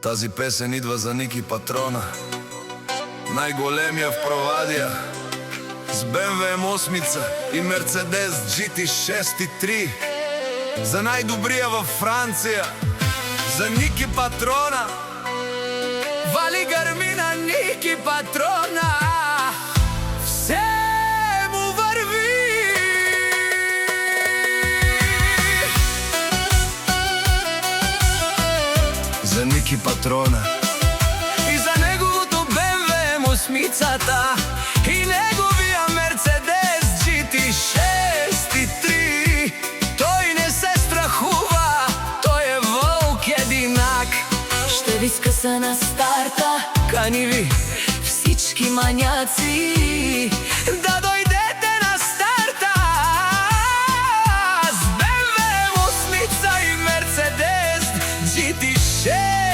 Тази песен идва за Ники Патрона, най-големия в Провадия, с BMW M8 и Mercedes GT6 3. За най-добрия във Франция, за Ники Патрона. Вали гърмина Ники Патрона, все му върви. За Ники Патрона и за неговото BMW M8 и неговия Mercedes GT6 3. Той не се страхува, той е вълк единак. Ще ви скъса на старта, Кани ви всички маняци, да дойдете на старта с BMW M8 и Mercedes GT6.